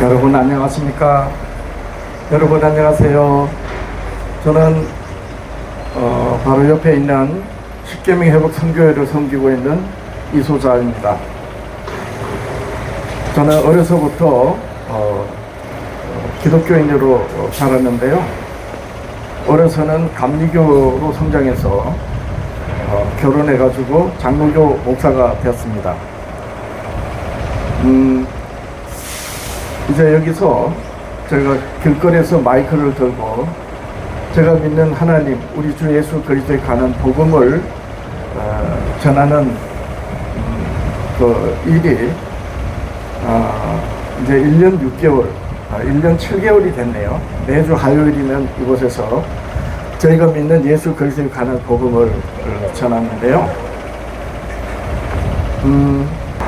여러분 안녕하십니까? 여러분 안녕하세요. 저는 바로 옆에 있는 십계명 회복 선교회를 섬기고 있는 이소자입니다. 저는 어려서부터 기독교인으로 자랐는데요. 어려서는 감리교로 성장해서 결혼해가지고 장로교 목사가 되었습니다. 이제 여기서 제가 길거리에서 마이크를 들고 제가 믿는 하나님, 우리 주 예수 그리스도에 관한 복음을 전하는 그 일이 이제 1년 6개월, 1년 7개월이 됐네요. 매주 화요일이면 이곳에서 저희가 믿는 예수 그리스도에 관한 복음을 전하는데요.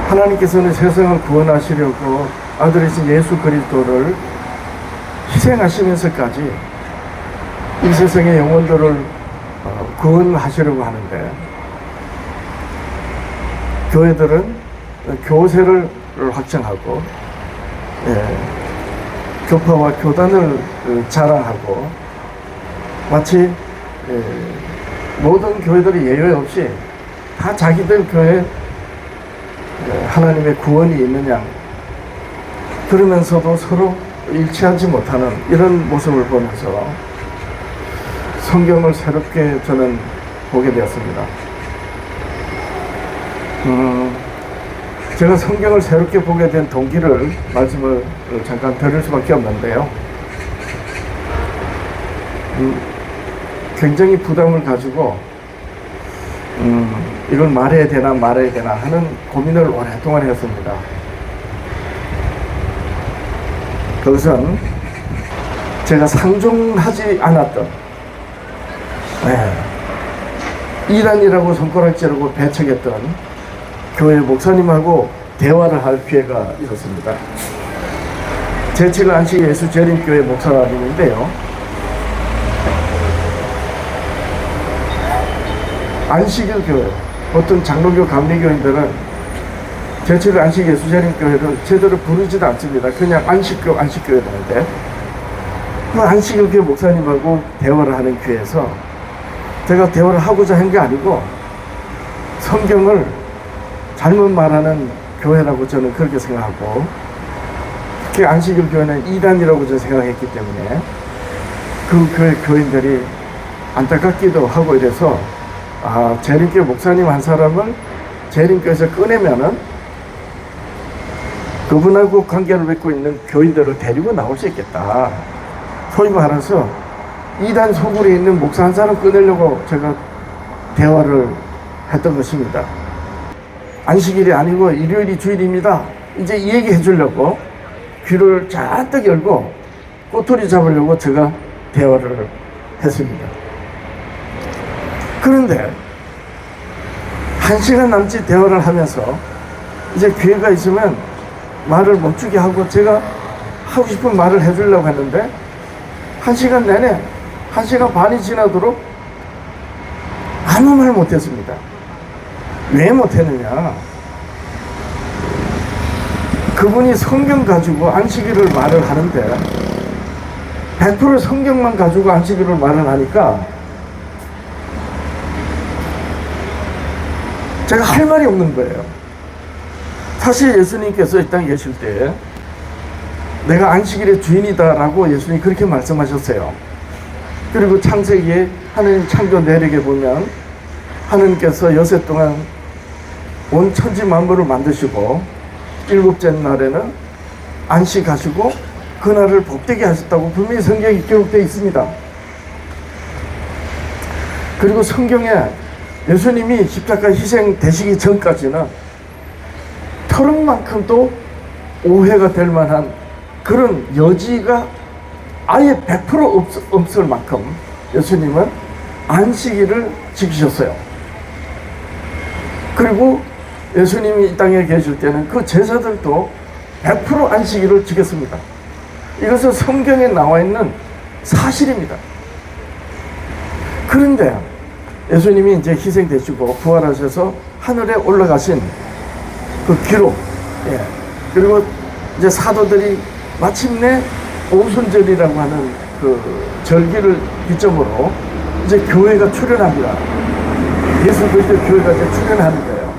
하나님께서는 세상을 구원하시려고 아들이신 예수 그리스도를 희생하시면서까지 이 세상의 영혼들을 구원하시려고 하는데, 교회들은 교세를 확장하고 교파와 교단을 자랑하고 마치 모든 교회들이 예외 없이 다 자기들 교회에 하나님의 구원이 있는 양, 그러면서도 서로 일치하지 못하는 이런 모습을 보면서 성경을 새롭게 저는 보게 되었습니다. 제가 성경을 새롭게 보게 된 동기를 말씀을 잠깐 드릴 수밖에 없는데요. 굉장히 부담을 가지고 이걸 말해야 되나 말아야 되나 하는 고민을 오랫동안 했습니다. 그것은 제가 상종하지 않았던 이단이라고 손가락질하고 배척했던 교회 목사님하고 대화를 할 기회가 있었습니다. 제7 안식 예수 재림교회 목사님인데요. 안식일 교회, 보통 장로교 감리교인들은 제7 안식 예수 재림교회를 제대로 부르지도 않습니다. 그냥 안식교회 되는데, 그 안식일 교회 목사님하고 대화를 하는 기회에서 제가 대화를 하고자 한 게 아니고 성경을 잘못 말하는 교회라고 저는 그렇게 생각하고, 특히 안식일 교회는 이단이라고 저는 생각했기 때문에 그 교회 교인들이 안타깝기도 하고 이래서 재림교회 목사님 한 사람을 재림교회에서 꺼내면은 그분하고 관계를 맺고 있는 교인들을 데리고 나올 수 있겠다. 소위 말해서 이단 소굴에 있는 목사 한 사람 꺼내려고 제가 대화를 했던 것입니다. 안식일이 아니고 일요일이 주일입니다. 이제 이 얘기 해주려고 귀를 잔뜩 열고 꼬투리 잡으려고 제가 대화를 했습니다. 그런데 1시간 남짓 대화를 하면서 이제 기회가 있으면 말을 멈추게 하고 제가 하고 싶은 말을 해주려고 했는데 1시간 내내 1시간 반이 지나도록 아무 말 못했습니다. 왜 못했느냐? 그분이 성경 가지고 안식일을 말을 하는데 100% 성경만 가지고 안식일을 말을 하니까 제가 할 말이 없는 거예요. 사실 예수님께서 이 땅에 계실 때 내가 안식일의 주인이다 라고 예수님이 그렇게 말씀하셨어요. 그리고 창세기에 하나님 창조 내력에 보면 하나님께서 여세 동안 온 천지 만물을 만드시고 일곱째 날에는 안식하시고 그날을 복되게 하셨다고 분명히 성경에 기록되어 있습니다. 그리고 성경에 예수님이 십자가 희생 되시기 전까지는 털음만큼도 오해가 될 만한 그런 여지가 아예 100% 없을 만큼 예수님은 안식일을 지키셨어요. 그리고 예수님이 이 땅에 계실 때는 그 제자들도 100% 안식일을 지켰습니다. 이것은 성경에 나와 있는 사실입니다. 그런데 예수님이 이제 희생되시고 부활하셔서 하늘에 올라가신 그 기록, 그리고 이제 사도들이 마침내 오순절이라고 하는 그 절기를 기점으로 이제 교회가 출현합니다. 예수 그리스도 교회가 이제 출현하는 거예요.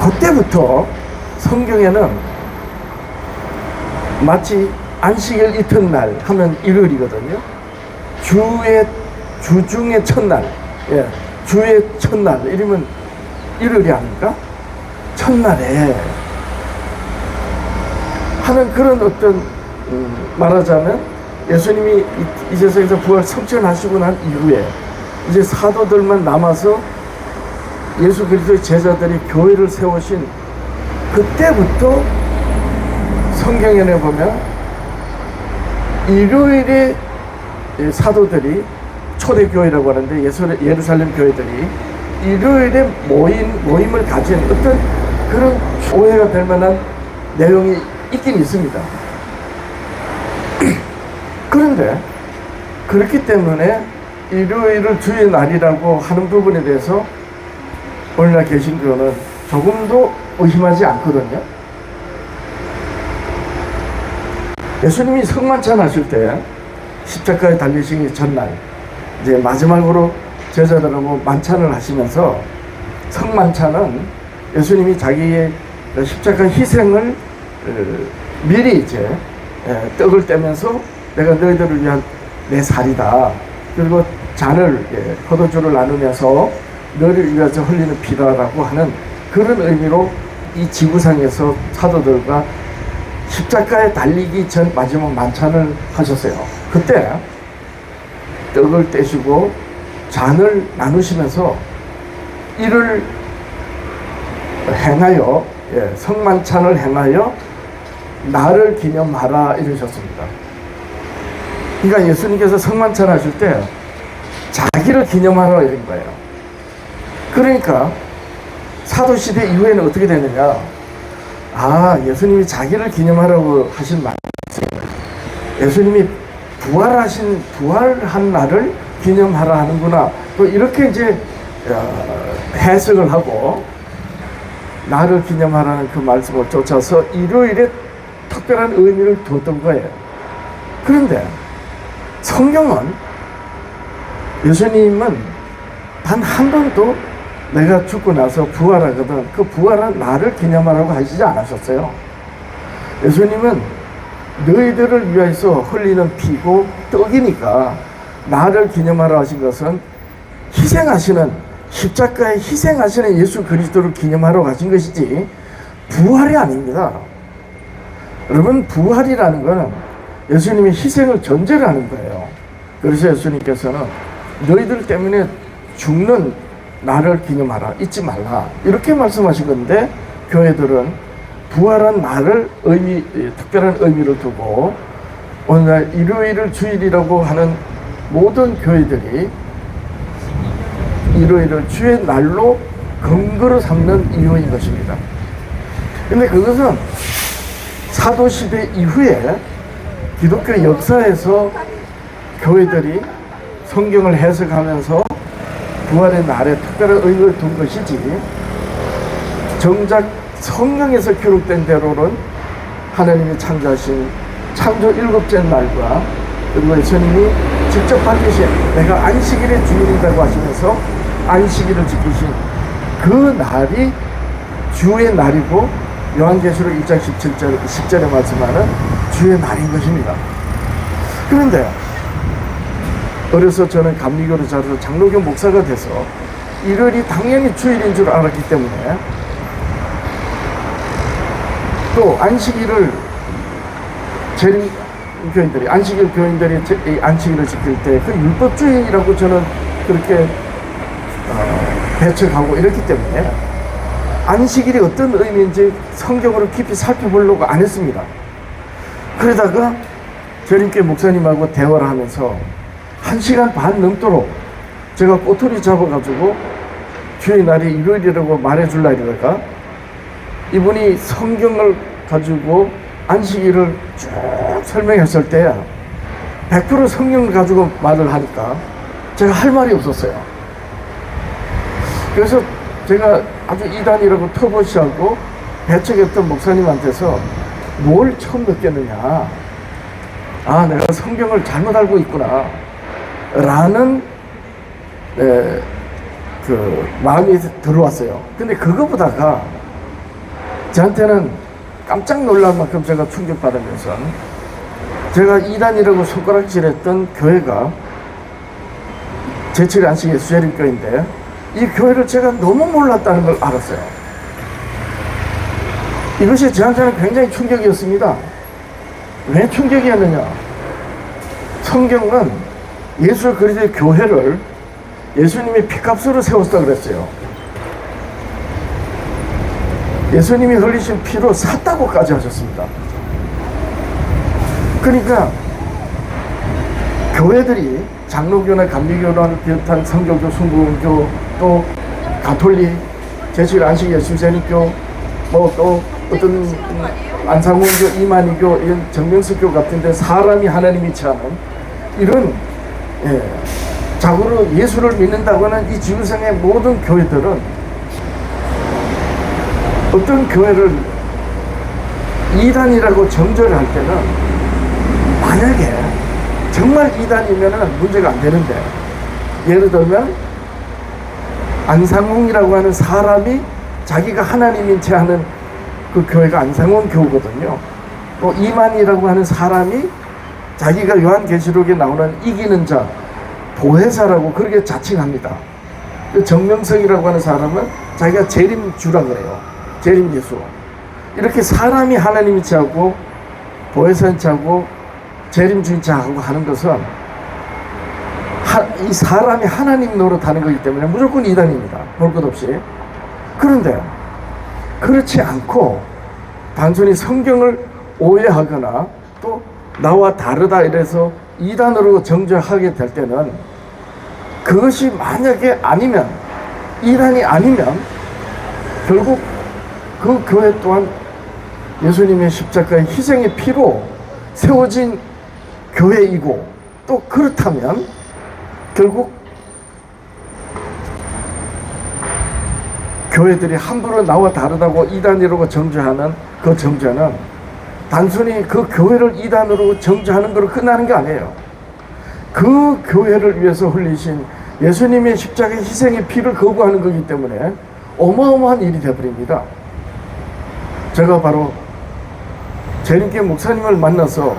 그때부터 성경에는 마치 안식일 이튿날 하면 일요일이거든요. 주중의 첫날, 예, 주의 첫날 이러면 일요일이 아닙니까? 첫날에 하는 그런 어떤 말하자면 예수님이 이 세상에서 부활 성천하시고 난 이후에 이제 사도들만 남아서 예수 그리스도의 제자들이 교회를 세우신 그때부터 성경에 보면 일요일에 사도들이 초대교회라고 하는데 예루살렘 교회들이 일요일에 모임을 가진 어떤 그런 오해가 될 만한 내용이 있긴 있습니다. 그런데 그렇기 때문에 일요일을 주의 날이라고 하는 부분에 대해서 오늘날 개신교는 조금도 의심하지 않거든요. 예수님이 성만찬 하실 때 십자가에 달리시기 전날 이제 마지막으로 제자들하고 만찬을 하시면서 성만찬은 예수님이 자기의 십자가 희생을 미리 이제 떡을 떼면서 내가 너희들을 위한 내 살이다. 그리고 잔을 포도주를 나누면서 너를 위해서 흘리는 피다라고 하는 그런 의미로 이 지구상에서 사도들과 십자가에 달리기 전 마지막 만찬을 하셨어요. 그때 떡을 떼시고 잔을 나누시면서 이를 행하여 성만찬을 행하여 나를 기념하라 이러셨습니다. 그러니까 예수님께서 성만찬 하실 때 자기를 기념하라 이런 거예요. 그러니까 사도시대 이후에는 어떻게 되느냐, 예수님이 자기를 기념하라고 하신 말이 있어요. 예수님이 부활한 날을 기념하라 하는구나. 또 이렇게 이제 해석을 하고 나를 기념하라는 그 말씀을 쫓아서 일요일에 특별한 의미를 두었던 거예요. 그런데 성경은 예수님은 단 한 번도 내가 죽고 나서 부활하거든 그 부활한 나를 기념하라고 하시지 않으셨어요. 예수님은 너희들을 위해서 흘리는 피고 떡이니까 나를 기념하라 하신 것은 희생하시는 십자가에 희생하시는 예수 그리스도를 기념하러 가신 것이지 부활이 아닙니다. 여러분, 부활이라는 것은 예수님의 희생을 전제로 하는 거예요. 그래서 예수님께서는 너희들 때문에 죽는 나를 기념하라, 잊지 말라 이렇게 말씀하신 건데, 교회들은 부활한 나를 특별한 의미를 두고 오늘날 일요일을 주일이라고 하는 모든 교회들이 일요일을 주의 날로 근거로 삼는 이유인 것입니다. 근데 그것은 사도시대 이후에 기독교 역사에서 교회들이 성경을 해석하면서 부활의 날에 특별한 의미를 둔 것이지, 정작 성경에서 기록된 대로는 하나님이 창조하신 창조 7째 날과 그리고 예수님이 직접 밝히신 내가 안식일의 주인이라고 하시면서 안식일을 지키신 그 날이 주의 날이고, 요한계시록 1장 10절에 말씀하는 주의 날인 것입니다. 그런데 어려서 저는 감리교로 자라서 장로교 목사가 돼서 일요일이 당연히 주일인 줄 알았기 때문에, 또 안식일을 재림교인들이 안식일 교인들이 안식일을 지킬 때 그 율법주의라고 저는 그렇게 배척하고 이랬기 때문에 안식일이 어떤 의미인지 성경으로 깊이 살펴보려고 안 했습니다. 그러다가 재림교회 목사님하고 대화를 하면서 1시간 반 넘도록 제가 꼬투리 잡아가지고 주의 날이 일요일이라고 말해줄 날이랄까, 이분이 성경을 가지고 안식일을 쭉 설명했을 때 100% 성경을 가지고 말을 하니까 제가 할 말이 없었어요. 그래서 제가 아주 이단이라고 터부시하고 배척했던 목사님한테서 뭘 처음 느꼈느냐? 아, 내가 성경을 잘못 알고 있구나 라는 그 마음이 들어왔어요. 근데 그거보다가 저한테는 깜짝 놀랄 만큼 제가 충격받으면서, 제가 이단이라고 손가락질했던 교회가 제칠 안식의 수재림교회인데, 이 교회를 제가 너무 몰랐다는 걸 알았어요. 이것이 저한테는 굉장히 충격이었습니다. 왜 충격이었느냐? 성경은 예수 그리스도의 교회를 예수님이 피값으로 세웠다 그랬어요. 예수님이 흘리신 피로 샀다고까지 하셨습니다. 그러니까 교회들이 장로교나 감리교를 비롯한 성교교, 순복음교, 또 가톨릭, 제칠 안식 예수재림교, 뭐 또 어떤 안상원교, 이만희교, 이런 정명석교 같은데 사람이 하나님이지 않은 이런 자고로 예수를 믿는다고 하는 이 지구상의 모든 교회들은, 어떤 교회를 이단이라고 정죄를 할 때는, 만약에 정말 이단이면 문제가 안 되는데, 예를 들면 안상홍이라고 하는 사람이 자기가 하나님인 채 하는 그 교회가 안상홍 교거든요. 또 이만희라고 하는 사람이 자기가 요한계시록에 나오는 이기는 자, 보혜사라고 그렇게 자칭합니다. 정명석이라고 하는 사람은 자기가 재림주라 그래요. 재림예수. 이렇게 사람이 하나님인 채 하고 보혜사인 채 하고 재림주인 채 하고 하는 것은 이 사람이 하나님 노릇하는 거기 때문에 무조건 이단입니다. 볼 것 없이. 그런데 그렇지 않고 단순히 성경을 오해하거나 또 나와 다르다 이래서 이단으로 정죄하게 될 때는, 그것이 만약에 아니면, 이단이 아니면 결국 그 교회 또한 예수님의 십자가의 희생의 피로 세워진 교회이고, 또 그렇다면 결국 교회들이 함부로 나와 다르다고 이단이라고 정죄하는 그 정죄는 단순히 그 교회를 이단으로 정죄하는 것으로 끝나는 게 아니에요. 그 교회를 위해서 흘리신 예수님의 십자가의 희생의 피를 거부하는 거기 때문에 어마어마한 일이 되어버립니다. 제가 바로 재림교회 목사님을 만나서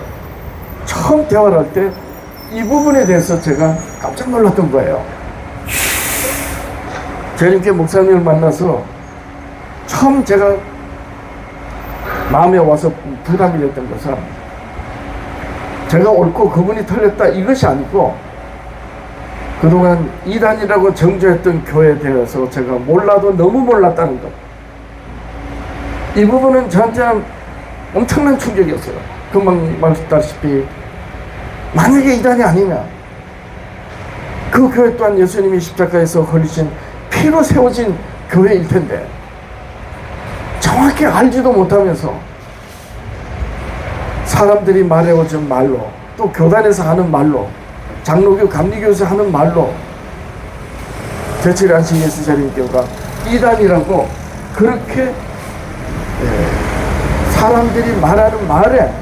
처음 대화를 할 때 이 부분에 대해서 제가 깜짝 놀랐던 거예요. 재림교회 목사님을 만나서 처음 제가 마음에 와서 부담이 됐던 것은, 제가 옳고 그분이 틀렸다 이것이 아니고, 그동안 이단이라고 정죄했던 교회에 대해서 제가 몰라도 너무 몰랐다는 것. 이 부분은 저한테는 엄청난 충격이었어요. 금방 말했다시피 만약에 이단이 아니면 그 교회 또한 예수님이 십자가에서 흘리신 피로 세워진 교회일 텐데, 정확히 알지도 못하면서 사람들이 말해오던 말로, 또 교단에서 하는 말로, 장로교, 감리교에서 하는 말로 제칠 안식 예수재림교가 이단이라고 그렇게 사람들이 말하는 말에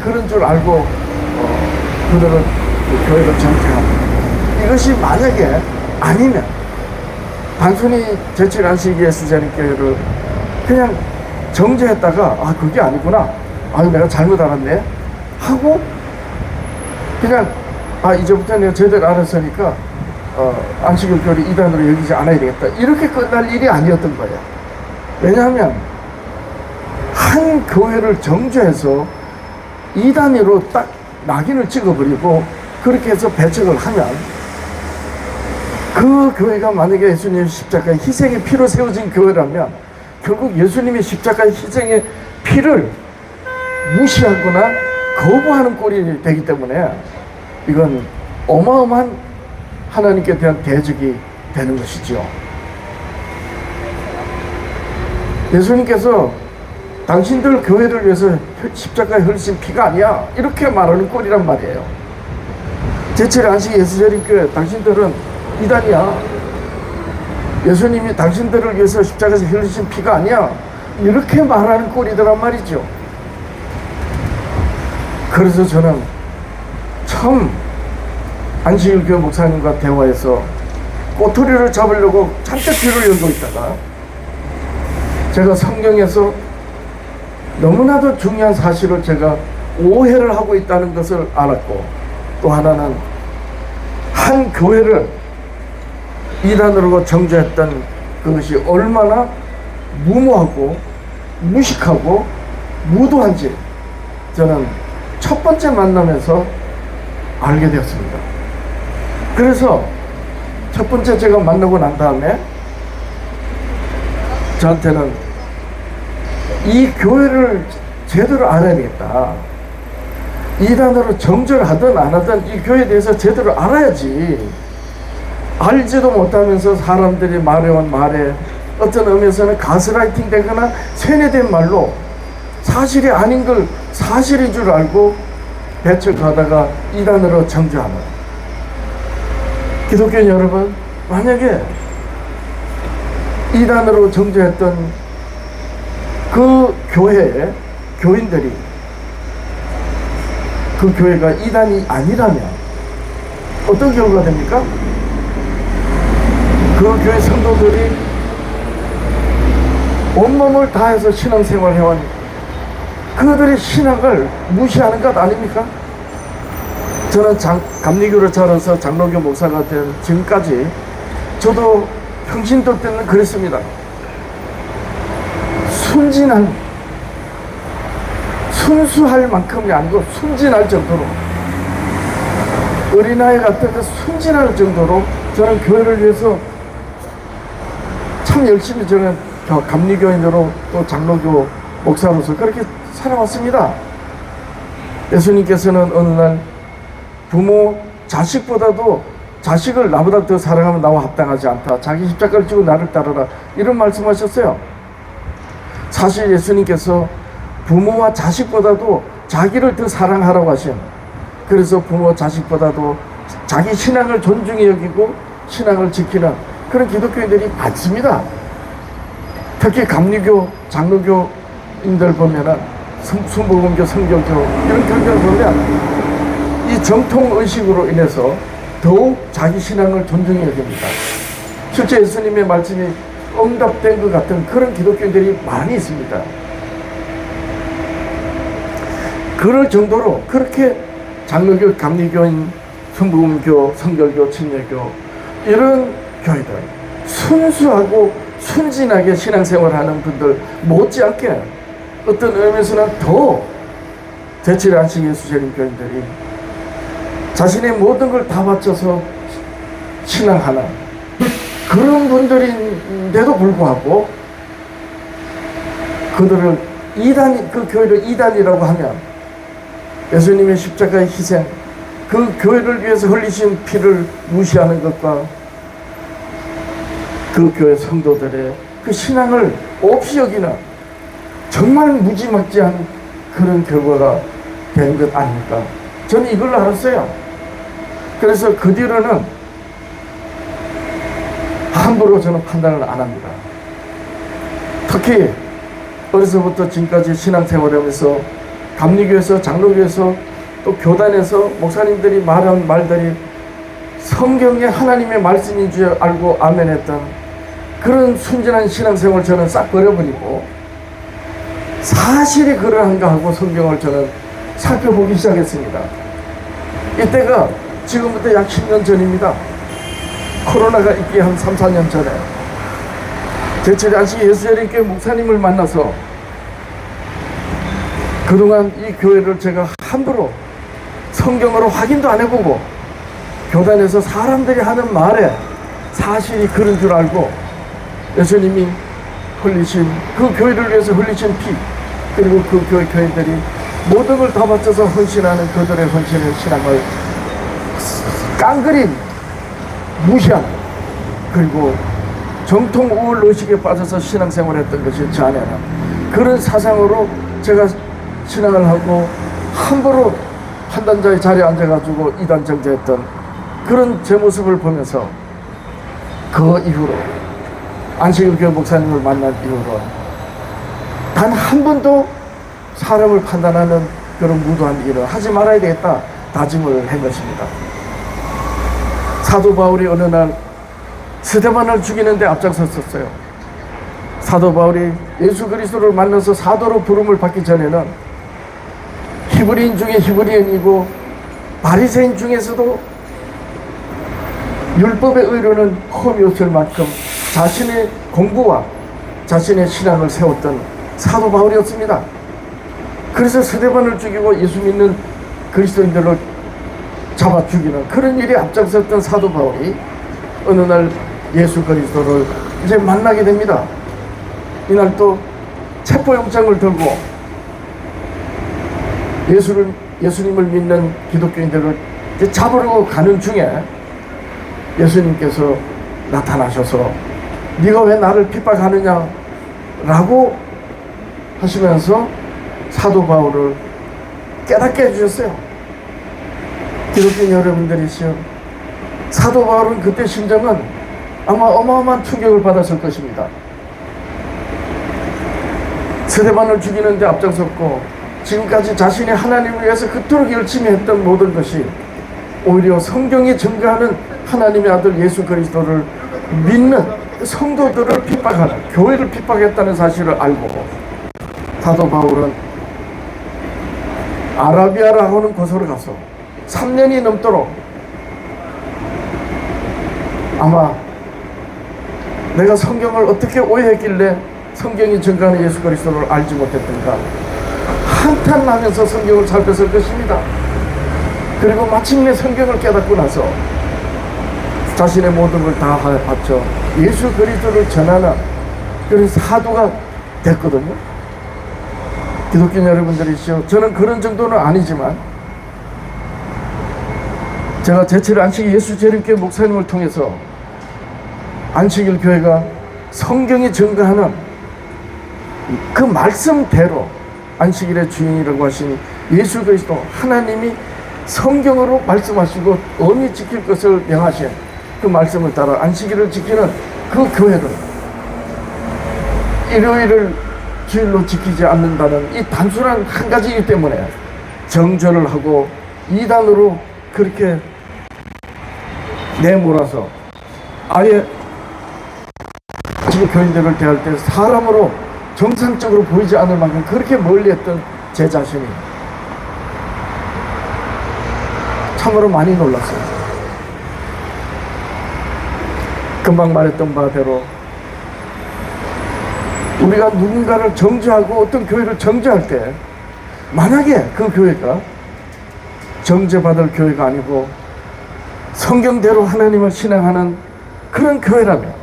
그런 줄 알고 그들은 그 교회를 정죄합니다. 이것이 만약에 아니면 단순히 제칠 안식 예수재림교회를 그냥 정죄했다가, 아 그게 아니구나, 아 내가 잘못 알았네 하고 그냥, 아 이제부터 내가 제대로 알았으니까 안식일 교회를 이단으로 여기지 않아야 되겠다, 이렇게 끝날 일이 아니었던 거예요. 왜냐하면 한 교회를 정죄해서 이단으로 딱 낙인을 찍어버리고 그렇게 해서 배척을 하면, 그 교회가 만약에 예수님의 십자가의 희생의 피로 세워진 교회라면 결국 예수님의 십자가의 희생의 피를 무시하거나 거부하는 꼴이 되기 때문에 이건 어마어마한 하나님께 대한 대적이 되는 것이죠. 예수님께서 당신들 교회를 위해서 십자가에 흘리신 피가 아니야, 이렇게 말하는 꼴이란 말이에요. 제칠 안식 예수재림교회, 당신들은 이단이야, 예수님이 당신들을 위해서 십자가에서 흘리신 피가 아니야, 이렇게 말하는 꼴이더란 말이죠. 그래서 저는 처음 안식일교회 목사님과 대화해서 꼬투리를 잡으려고 잔뜩 귀를 열고 있다가 제가 성경에서 너무나도 중요한 사실을 제가 오해를 하고 있다는 것을 알았고, 또 하나는 한 교회를 이단으로 정죄했던 그것이 얼마나 무모하고 무식하고 무도한지 저는 첫 번째 만남에서 알게 되었습니다. 그래서 첫 번째 제가 만나고 난 다음에 저한테는 이 교회를 제대로 알아야 되겠다. 이단으로 정죄하든 안 하든 이 교회에 대해서 제대로 알아야지. 알지도 못하면서 사람들이 말해온 말에 어떤 의미에서는 가스라이팅 되거나 세뇌된 말로 사실이 아닌 걸 사실인 줄 알고 배척하다가 이단으로 정죄하는, 기독교 여러분, 만약에 이단으로 정죄했던 그 교회의 교인들이 그 교회가 이단이 아니라면 어떤 결과가 됩니까? 그 교회 성도들이 온몸을 다해서 신앙생활 해온 그들의 신앙을 무시하는 것 아닙니까? 저는 감리교를 자라서 장로교 목사가 된 지금까지 저도 평신도 때는 그랬습니다. 순수할 만큼이 아니고 순진할 정도로, 어린아이 같은 그 순진할 정도로 저는 교회를 위해서 참 열심히 저는 감리교인으로 또 장로교 목사로서 그렇게 살아왔습니다. 예수님께서는 어느 날 부모 자식보다도 자식을 나보다 더 사랑하면 나와 합당하지 않다. 자기 십자가를 지고 나를 따르라. 이런 말씀하셨어요. 사실 예수님께서 부모와 자식보다도 자기를 더 사랑하라고 하신, 그래서 부모 자식보다도 자기 신앙을 존중히 여기고 신앙을 지키는 그런 기독교인들이 많습니다. 특히 감리교, 장로교인들 보면은 순복음교, 성결교 이런 교회를 보면 이 정통의식으로 인해서 더욱 자기 신앙을 존중히 여깁니다. 실제 예수님의 말씀이 응답된 것 같은 그런 기독교인들이 많이 있습니다. 그럴 정도로 그렇게 장로교, 감리교인, 순복음교, 성결교, 침례교 이런 교회들, 순수하고 순진하게 신앙생활하는 분들 못지않게 어떤 의미에서는 더 대체리 안식 예수재림 교인들이 자신의 모든 걸 다 바쳐서 신앙하는 그런 분들인데도 불구하고 그들을 그 교회를 이단이라고 하면 예수님의 십자가의 희생, 그 교회를 위해서 흘리신 피를 무시하는 것과 그 교회 성도들의 그 신앙을 없이 여기는 정말 무지막지한 그런 결과가 된 것 아닙니까? 저는 이걸 알았어요. 그래서 그 뒤로는 함부로 저는 판단을 안 합니다. 특히 어려서부터 지금까지 신앙생활하면서 감리교에서, 장로교에서, 또 교단에서 목사님들이 말한 말들이 성경의 하나님의 말씀인 줄 알고 아멘했던 그런 순진한 신앙생활을 저는 싹 버려버리고 사실이 그러한가 하고 성경을 저는 살펴보기 시작했습니다. 이때가 지금부터 약 10년 전입니다. 코로나가 있기 한 3, 4년 전에 대체리 안식 예수재림교회 목사님을 만나서 그동안 이 교회를 제가 함부로 성경으로 확인도 안 해보고 교단에서 사람들이 하는 말에 사실이 그런 줄 알고 예수님이 흘리신 그 교회를 위해서 흘리신 피, 그리고 그 교회 교인들이 모든 걸 다 바쳐서 헌신하는 그들의 헌신의 신앙을 깡그리 무시한, 그리고 정통 우월 의식에 빠져서 신앙생활했던 것이 제 안에는 그런 사상으로 제가 신앙을 하고 함부로 판단자의 자리에 앉아가지고 이단 정죄했던 그런 제 모습을 보면서 그 이후로 안식일교회 목사님을 만난 이후로 단 한 번도 사람을 판단하는 그런 무도한 일을 하지 말아야 되겠다 다짐을 한 것입니다. 사도 바울이 어느 날 스데반을 죽이는데 앞장섰었어요. 사도 바울이 예수 그리스도를 만나서 사도로 부름을 받기 전에는 히브리인 중에 히브리인이고 바리새인 중에서도 율법의 의로는 험이었을 만큼 자신의 공부와 자신의 신앙을 세웠던 사도 바울이었습니다. 그래서 스데반을 죽이고 예수 믿는 그리스도인들을 잡아 죽이는 그런 일에 앞장섰던 사도 바울이 어느 날 예수 그리스도를 이제 만나게 됩니다. 이날 또 체포영장을 들고 예수님을 믿는 기독교인들을 이제 잡으러 가는 중에 예수님께서 나타나셔서 네가 왜 나를 핍박하느냐 라고 하시면서 사도 바울을 깨닫게 해주셨어요. 기독교 여러분들이시여, 사도 바울은 그때 심정은 아마 어마어마한 충격을 받았을 것입니다. 스데반을 죽이는데 앞장섰고 지금까지 자신이 하나님을 위해서 그토록 열심히 했던 모든 것이 오히려 성경이 증거하는 하나님의 아들 예수 그리스도를 믿는 성도들을 핍박하는, 교회를 핍박했다는 사실을 알고 사도 바울은 아라비아라고 하는 곳으로 가서 3년이 넘도록 아마 내가 성경을 어떻게 오해했길래 성경이 증거하는 예수 그리스도를 알지 못했던가 한탄하면서 성경을 살폈을 것입니다. 그리고 마침내 성경을 깨닫고 나서 자신의 모든 걸 다 바쳐 예수 그리스도를 전하는 그런 사도가 됐거든요. 기독교 여러분들이시여, 저는 그런 정도는 아니지만 제가 제7 안식 예수 재림교회 목사님을 통해서 안식일 교회가 성경이 증거하는 그 말씀대로 안식일의 주인이라고 하신 예수 그리스도 하나님이 성경으로 말씀하시고 엄히 지킬 것을 명하신 그 말씀을 따라 안식일을 지키는 그 교회들, 일요일을 주일로 지키지 않는다는 이 단순한 한 가지 이유 때문에 정죄를 하고 이단으로 그렇게 내몰아서 아예 지금 교인들을 대할 때 사람으로 정상적으로 보이지 않을 만큼 그렇게 멀리했던 제 자신이 참으로 많이 놀랐어요. 금방 말했던 바대로 우리가 누군가를 정죄하고 어떤 교회를 정죄할 때 만약에 그 교회가 정죄받을 교회가 아니고 성경대로 하나님을 신앙하는 그런 교회라면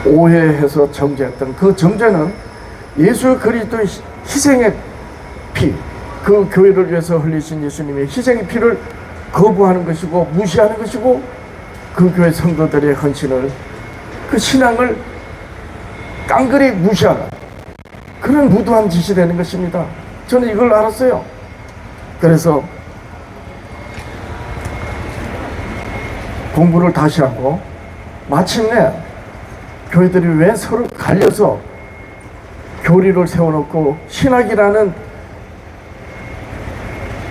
오해해서 정죄했던 그 정죄는 예수 그리스도의 희생의 피, 그 교회를 위해서 흘리신 예수님의 희생의 피를 거부하는 것이고 무시하는 것이고 그 교회 성도들의 헌신을, 그 신앙을 깡그리 무시하는 그런 무도한 짓이 되는 것입니다. 저는 이걸 알았어요. 그래서 공부를 다시 하고 마침내 교회들이 왜 서로 갈려서 교리를 세워놓고 신학이라는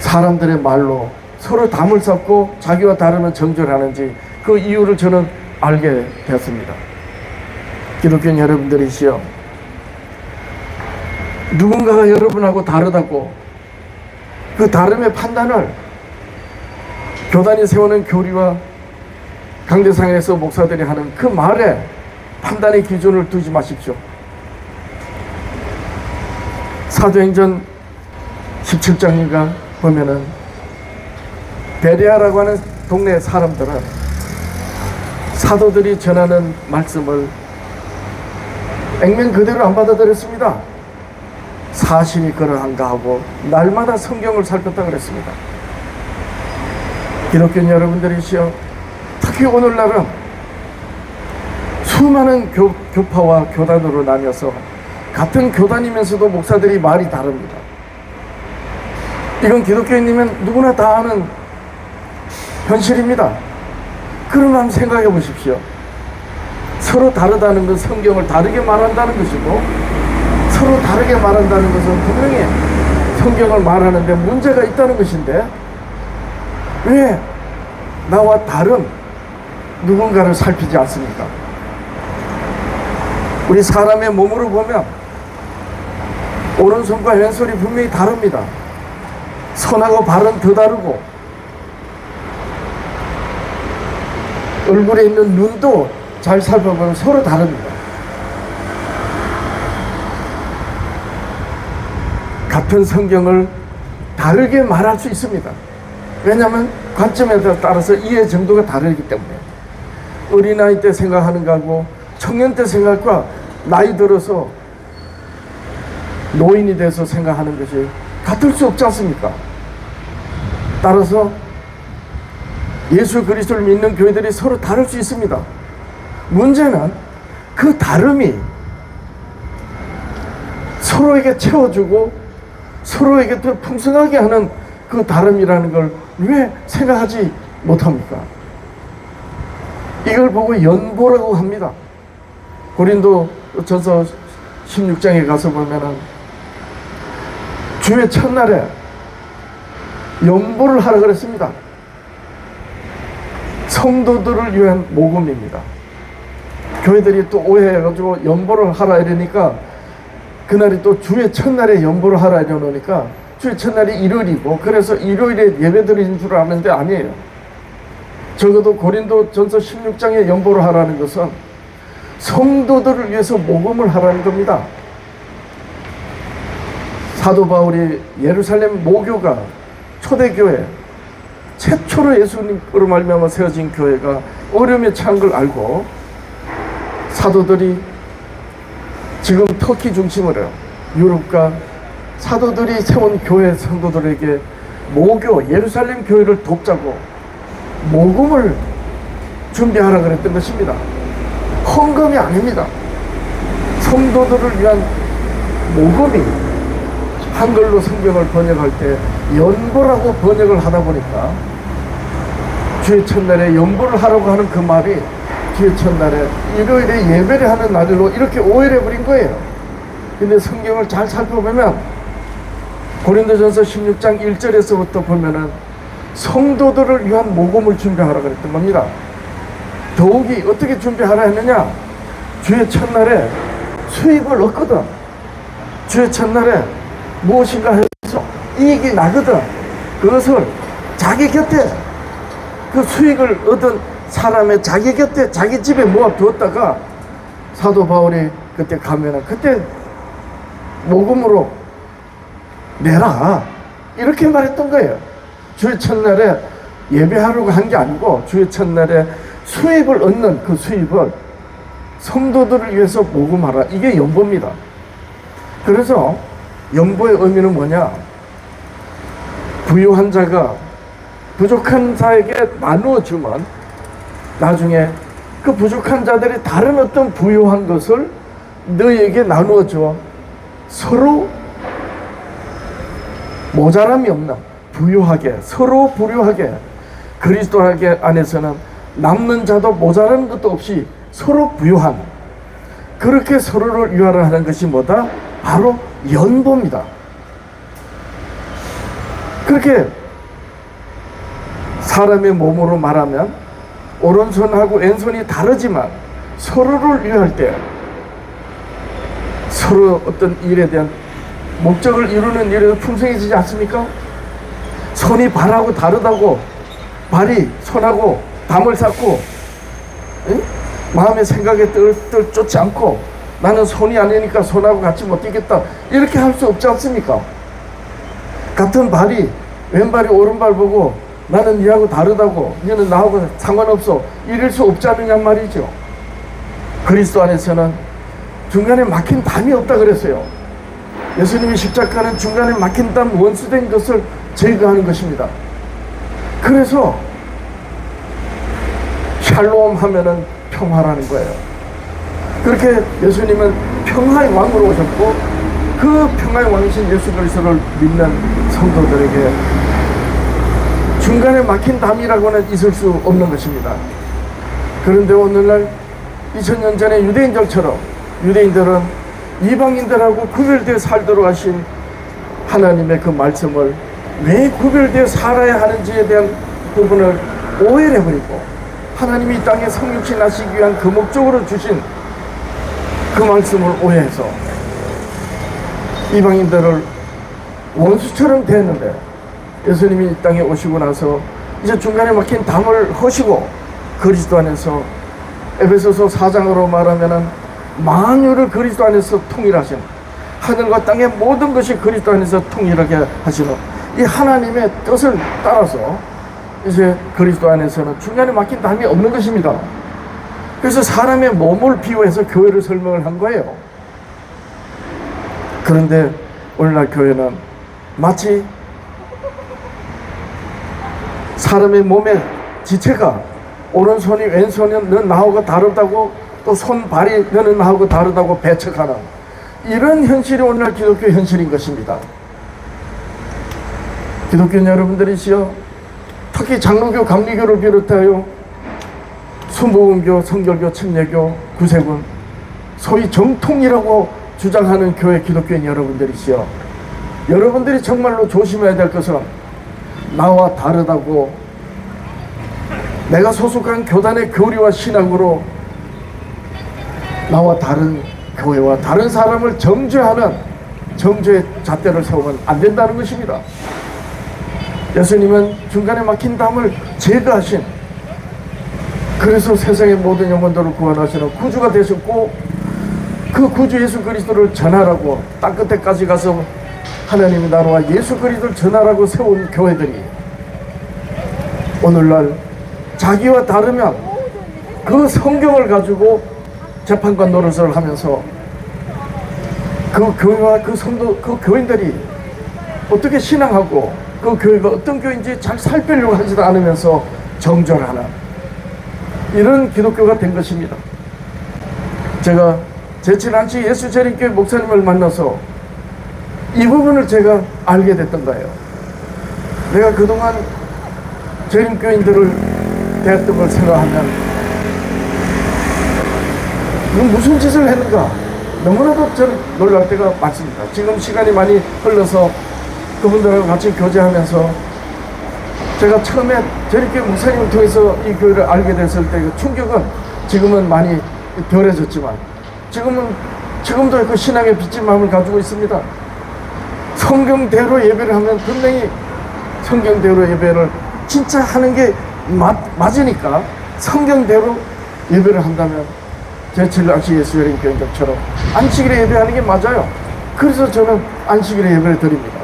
사람들의 말로 서로 담을 쌓고 자기와 다르면 정죄하는지 그 이유를 저는 알게 되었습니다. 기독교 여러분들이시여, 누군가가 여러분하고 다르다고 그 다름의 판단을 교단이 세우는 교리와 강대상에서 목사들이 하는 그 말에 판단의 기준을 두지 마십시오. 사도행전 17장인가 보면은 베레아라고 하는 동네 사람들은 사도들이 전하는 말씀을 액면 그대로 안 받아들였습니다. 사실이 그러한가 하고 날마다 성경을 살폈다 그랬습니다. 기독교 여러분들이시여, 특히 오늘날은 수많은 교파와 교단으로 나뉘어서 같은 교단이면서도 목사들이 말이 다릅니다. 이건 기독교인이면 누구나 다 아는 현실입니다. 그러면 한번 생각해 보십시오. 서로 다르다는 건 성경을 다르게 말한다는 것이고, 서로 다르게 말한다는 것은 분명히 성경을 말하는데 문제가 있다는 것인데 왜 나와 다른 누군가를 살피지 않습니까? 우리 사람의 몸으로 보면 오른손과 왼손이 분명히 다릅니다. 손하고 발은 더 다르고 얼굴에 있는 눈도 잘 살펴보면 서로 다릅니다. 같은 성경을 다르게 말할 수 있습니다. 왜냐하면 관점에 따라서 이해 정도가 다르기 때문에. 어린아이 때 생각하는 거하고 청년 때 생각과 나이 들어서 노인이 돼서 생각하는 것이 같을 수 없지 않습니까? 따라서 예수 그리스도를 믿는 교회들이 서로 다를 수 있습니다. 문제는 그 다름이 서로에게 채워주고 서로에게 더 풍성하게 하는 그 다름이라는 걸 왜 생각하지 못합니까? 이걸 보고 연보라고 합니다. 고린도전서 16장에 가서 보면은 주의 첫날에 연보를 하라 그랬습니다. 성도들을 위한 모금입니다. 교회들이 또 오해해가지고 연보를 하라 이러니까 그날이 또 주의 첫날에 연보를 하라 이러니까 주의 첫날이 일요일이고 그래서 일요일에 예배드리는 줄 아는데 아니에요. 적어도 고린도전서 16장에 연보를 하라는 것은 성도들을 위해서 모금을 하라는 겁니다. 사도 바울이 예루살렘 모교가 초대교회 최초로 예수님으로 말미암아 세워진 교회가 어려움에 처한 걸 알고 사도들이 지금 터키 중심으로 유럽과 사도들이 세운 교회 성도들에게 모교 예루살렘 교회를 돕자고 모금을 준비하라 그랬던 것입니다. 헌금이 아닙니다. 성도들을 위한 모금이 한글로 성경을 번역할 때 연보라고 번역을 하다 보니까 주의 첫날에 연보를 하라고 하는 그 말이 주의 첫날에 일요일에 예배를 하는 날로 이렇게 오해를 해버린 거예요. 근데 성경을 잘 살펴보면 고린도전서 16장 1절에서부터 보면은 성도들을 위한 모금을 준비하라 그랬던 겁니다. 더욱이 어떻게 준비하라 했느냐? 주의 첫날에 수입을 얻거든. 주의 첫날에 무엇인가 해서 이익이 나거든. 그것을 자기 곁에 그 수익을 얻은 사람의 자기 곁에 자기 집에 모아두었다가 사도 바울이 그때 가면은 그때 모금으로 내라 이렇게 말했던 거예요. 주의 첫날에 예배하려고 한 게 아니고 주의 첫날에 수입을 얻는 그 수입을 성도들을 위해서 모금하라. 이게 연보입니다. 그래서 연보의 의미는 뭐냐? 부유한 자가 부족한 자에게 나누어 주면 나중에 그 부족한 자들이 다른 어떤 부유한 것을 너에게 나누어 줘. 서로 모자람이 없는 부유하게, 서로 부유하게, 그리스도 안에서는 남는 자도 모자라는 것도 없이 서로 부유한, 그렇게 서로를 위하라 하는 것이 뭐다? 바로 연보입니다. 그렇게 사람의 몸으로 말하면 오른손하고 왼손이 다르지만 서로를 위할 때 서로 어떤 일에 대한 목적을 이루는 일에도 풍성해지지 않습니까? 손이 발하고 다르다고 발이 손하고 담을 쌓고 마음의 생각에 쫓지 않고 나는 손이 아니니까 손하고 같이 못 뛰겠다 이렇게 할 수 없지 않습니까? 같은 발이 왼발이 오른발 보고 나는 니하고 다르다고 너는 나하고 상관없어 이럴 수 없지 않느냐 말이죠. 그리스도 안에서는 중간에 막힌 담이 없다 그랬어요. 예수님이 십자가는 중간에 막힌 담 원수된 것을 제거하는 것입니다. 그래서 샬롬 하면은 평화라는 거예요. 그렇게 예수님은 평화의 왕으로 오셨고 그 평화의 왕이신 예수 그리스도를 믿는 성도들에게 중간에 막힌 담이라고는 있을 수 없는 것입니다. 그런데 오늘날 2000년 전에 유대인들처럼 유대인들은 이방인들하고 구별되어 살도록 하신 하나님의 그 말씀을 왜 구별되어 살아야 하는지에 대한 부분을 오해를 해버리고, 하나님이 이 땅에 성육신 하시기 위한 그 목적으로 주신 그 말씀을 오해해서 이방인들을 원수처럼 대했는데, 예수님이 이 땅에 오시고 나서 이제 중간에 막힌 담을 허시고 그리스도 안에서, 에베소서 4장으로 말하면은 만유를 그리스도 안에서 통일하신, 하늘과 땅의 모든 것이 그리스도 안에서 통일하게 하시는 이 하나님의 뜻을 따라서 이제 그리스도 안에서는 중간에 막힌 담이 없는 것입니다. 그래서 사람의 몸을 비유해서 교회를 설명을 한 거예요. 그런데 오늘날 교회는 마치 사람의 몸의 지체가 오른손이 왼손은 나하고 다르다고, 또 손발이 너는 나하고 다르다고 배척하는 이런 현실이 오늘날 기독교 현실인 것입니다. 기독교 여러분들이시여, 특히 장로교, 감리교를 비롯하여 순복음교, 성결교, 침례교, 구세군, 소위 정통이라고 주장하는 교회 기독교인 여러분들이시여, 여러분들이 정말로 조심해야 될 것은 나와 다르다고, 내가 소속한 교단의 교리와 신앙으로 나와 다른 교회와 다른 사람을 정죄하는 정죄의 잣대를 세우면 안 된다는 것입니다. 예수님은 중간에 막힌 담을 제거하신, 그래서 세상의 모든 영혼들을 구원하시는 구주가 되셨고, 그 구주 예수 그리스도를 전하라고 땅 끝에까지 가서 하나님의 나라와 예수 그리스도를 전하라고 세운 교회들이 오늘날 자기와 다르면 그 성경을 가지고 재판관 노릇을 하면서 그 교회와 그 성도, 그 교인들이 어떻게 신앙하고 그 교회가 어떤 교회인지 잘 살피려고 하지도 않으면서 정죄하는 이런 기독교가 된 것입니다. 제가 제7안치 예수재림교회 목사님을 만나서 이 부분을 제가 알게 됐던 거예요. 내가 그동안 재림교인들을 대했던 걸 생각하면 이건 무슨 짓을 했는가 너무나도 저는 놀랄 때가 많습니다. 지금 시간이 많이 흘러서 그분들하고 같이 교제하면서 제가 처음에 재림교회 목사님을 통해서 이 교회를 알게 됐을 때 그 충격은 지금은 많이 덜해졌지만 지금도 그 신앙의 빚진 마음을 가지고 있습니다. 성경대로 예배를 하면 분명히 성경대로 예배를 진짜 하는 게 맞으니까 성경대로 예배를 한다면 제7안식 예수재림교인들처럼 안식일에 예배하는 게 맞아요. 그래서 저는 안식일에 예배를 드립니다.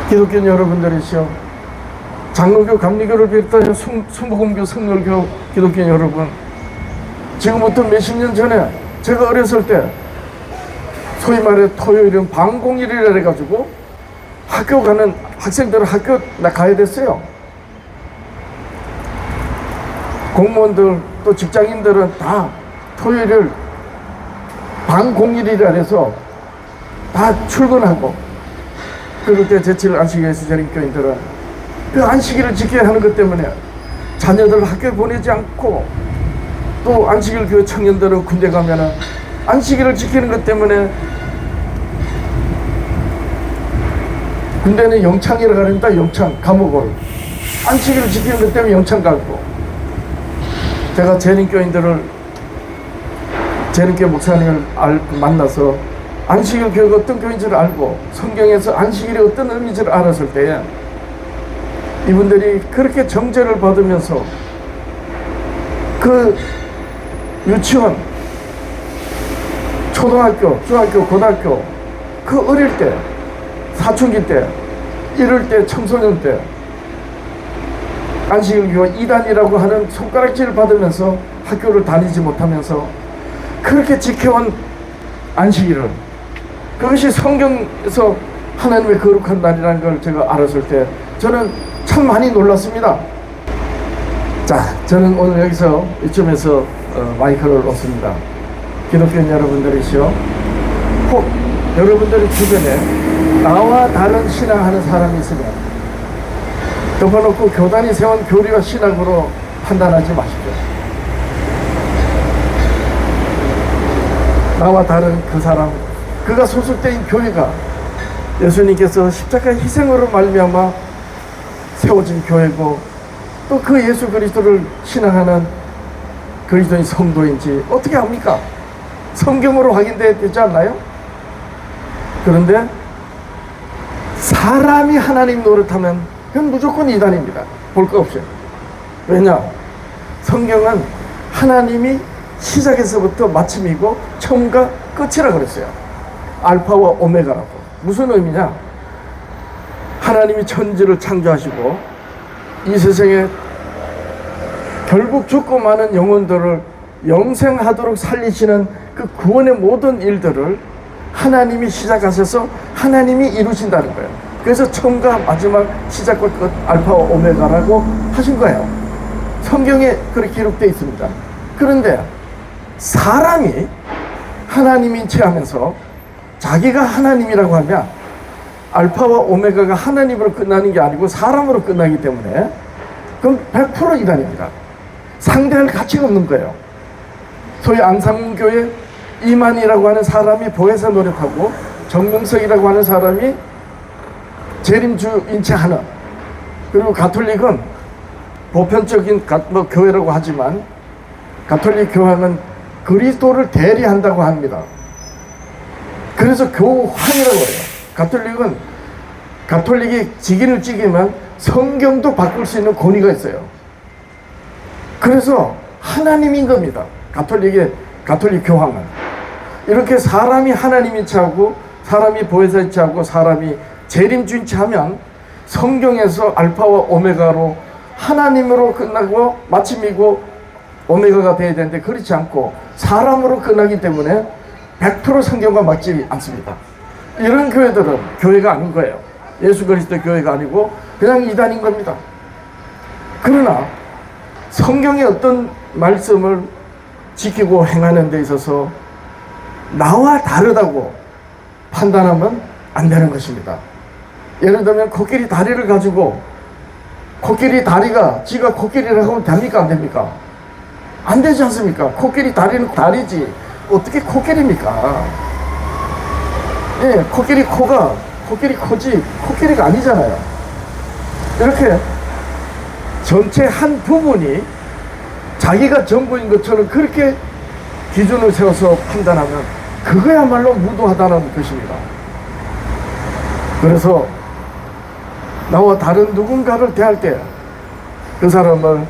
기독교 여러분들이시여, 장로교, 감리교를 비롯하여 순복음교, 성결교 기독교 여러분, 지금부터 몇십 년 전에 제가 어렸을 때 소위 말해 토요일은 방공일이라 해가지고 학교 가는 학생들은 학교 가야 됐어요. 공무원들 또 직장인들은 다 토요일을 방공일이라 해서 다 출근하고, 그럴 때 제7안식 예수재림교인들은 그 안식일을 지켜야 하는 것 때문에 자녀들을 학교에 보내지 않고, 또 안식일 교회 청년들은 군대 가면은 안식일을 지키는 것 때문에 군대는 영창이라고 합니다. 영창 감옥을 안식일을 지키는 것 때문에 영창 가고, 제가 재림교인들을 재림교회 목사님을 만나서 안식일 교회가 어떤 교회인지를 알고 성경에서 안식일이 어떤 의미인지를 알았을 때에 이분들이 그렇게 정죄를 받으면서 그 유치원, 초등학교, 중학교, 고등학교 그 어릴 때, 사춘기 때, 이럴 때, 청소년 때 안식일 교회 이단이라고 하는 손가락질을 받으면서 학교를 다니지 못하면서 그렇게 지켜온 안식일을, 그것이 성경에서 하나님의 거룩한 날이라는 걸 제가 알았을 때 저는 참 많이 놀랐습니다. 자, 저는 오늘 여기서 이쯤에서 마이크를 놓습니다. 기독교인 여러분들이시여, 혹 여러분들의 주변에 나와 다른 신앙하는 사람이 있으면 덮어놓고 교단이 세운 교리와 신앙으로 판단하지 마십시오. 나와 다른 그 사람, 그가 소속된 교회가 예수님께서 십자가 희생으로 말미암아 세워진 교회고 또 그 예수 그리스도를 신앙하는 그리스도인 성도인지 어떻게 합니까? 성경으로 확인되어야 되지 않나요? 그런데 사람이 하나님 노릇하면 그건 무조건 이단입니다. 볼 거 없어요. 왜냐? 성경은 하나님이 시작에서부터 마침이고 처음과 끝이라 그랬어요. 알파와 오메가라고. 무슨 의미냐? 하나님이 천지를 창조하시고 이 세상에 결국 죽고 마는 영혼들을 영생하도록 살리시는 그 구원의 모든 일들을 하나님이 시작하셔서 하나님이 이루신다는 거예요. 그래서 처음과 마지막, 시작과 끝, 알파와 오메가라고 하신 거예요. 성경에 그렇게 기록되어 있습니다. 그런데 사람이 하나님인 체 하면서 자기가 하나님이라고 하면 알파와 오메가가 하나님으로 끝나는 게 아니고 사람으로 끝나기 때문에 그럼 100% 이단입니다. 상대할 가치가 없는 거예요. 소위 안상교회 이만희라고 하는 사람이 보혜사 노력하고 정명석이라고 하는 사람이 재림주인 채 하는, 그리고 가톨릭은 보편적인 교회라고 하지만 가톨릭 교회는 그리스도를 대리한다고 합니다. 그래서 교황이라고 해요. 가톨릭이 직인을 찍으면 성경도 바꿀 수 있는 권위가 있어요. 그래서 하나님인 겁니다. 가톨릭 교황은. 이렇게 사람이 하나님인 체하고 사람이 보혜사인 체하고 사람이 재림주인 체 하면 성경에서 알파와 오메가로 하나님으로 끝나고 마침이고 오메가가 되어야 되는데 그렇지 않고 사람으로 끝나기 때문에 100% 성경과 맞지 않습니다. 이런 교회들은 교회가 아닌 거예요. 예수 그리스도 교회가 아니고 그냥 이단인 겁니다. 그러나 성경의 어떤 말씀을 지키고 행하는 데 있어서 나와 다르다고 판단하면 안 되는 것입니다. 예를 들면 코끼리 다리를 가지고 코끼리 다리가 지가 코끼리라고 하면 됩니까? 안 됩니까? 안 되지 않습니까? 코끼리 다리는 다리지 어떻게 코끼리입니까? 예, 코끼리 코지 코끼리가 아니잖아요. 이렇게 전체 한 부분이 자기가 전부인 것처럼 그렇게 기준을 세워서 판단하면 그거야말로 무도하다는 것입니다. 그래서 나와 다른 누군가를 대할 때 그 사람을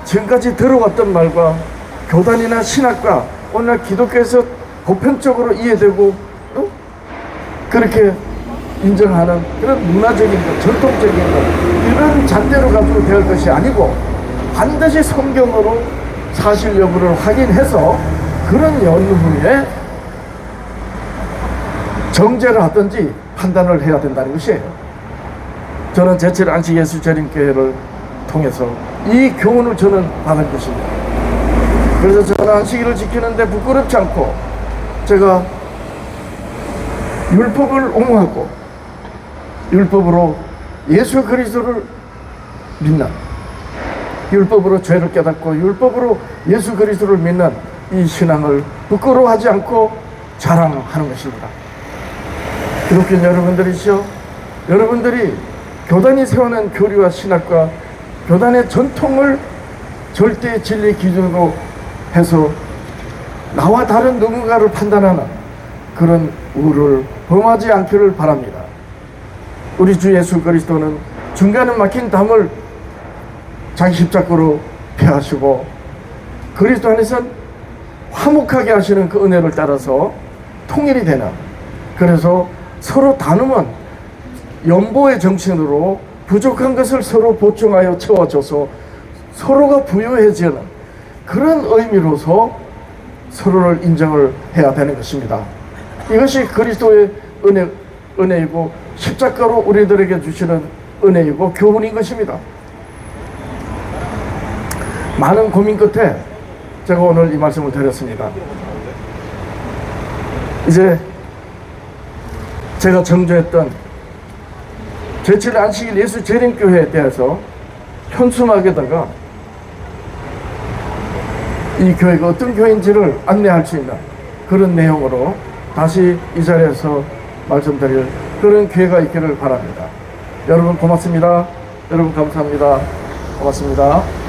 지금까지 들어왔던 말과 교단이나 신학과 오늘 기독교에서 보편적으로 이해되고 그렇게 인정하는 그런 문화적인 것, 전통적인 것, 이런 잣대로 가지고 대할 것이 아니고 반드시 성경으로 사실 여부를 확인해서 그런 연후에 정죄를 하든지 판단을 해야 된다는 것이에요. 저는 제칠 안식 예수 재림교회를 통해서 이 교훈을 저는 받은 것입니다. 그래서 저는 안식일을 지키는데 부끄럽지 않고 제가 율법을 옹호하고 율법으로 예수 그리스도를 믿는, 율법으로 죄를 깨닫고 율법으로 예수 그리스도를 믿는 이 신앙을 부끄러워하지 않고 자랑하는 것입니다. 기독교인 여러분들이시여, 여러분들이 교단이 세워낸 교리와 신학과 교단의 전통을 절대 진리 기준으로 해서 나와 다른 누군가를 판단하는 그런 우를 범하지 않기를 바랍니다. 우리 주 예수 그리스도는 중간에 막힌 담을 자기 십자가로 펴하시고 그리스도 안에선 화목하게 하시는 그 은혜를 따라서 통일이 되는, 그래서 서로 나누면 연보의 정신으로 부족한 것을 서로 보충하여 채워줘서 서로가 부유해지는 그런 의미로서 서로를 인정을 해야 되는 것입니다. 이것이 그리스도의 은혜이고 십자가로 우리들에게 주시는 은혜이고 교훈인 것입니다. 많은 고민 끝에 제가 오늘 이 말씀을 드렸습니다. 이제 제가 정조했던 제7 안식일 예수 재림교회에 대해서 현수막에다가 이 교회가 어떤 교회인지를 안내할 수 있는 그런 내용으로 다시 이 자리에서 말씀드릴 그런 기회가 있기를 바랍니다. 여러분 고맙습니다. 여러분 감사합니다. 고맙습니다.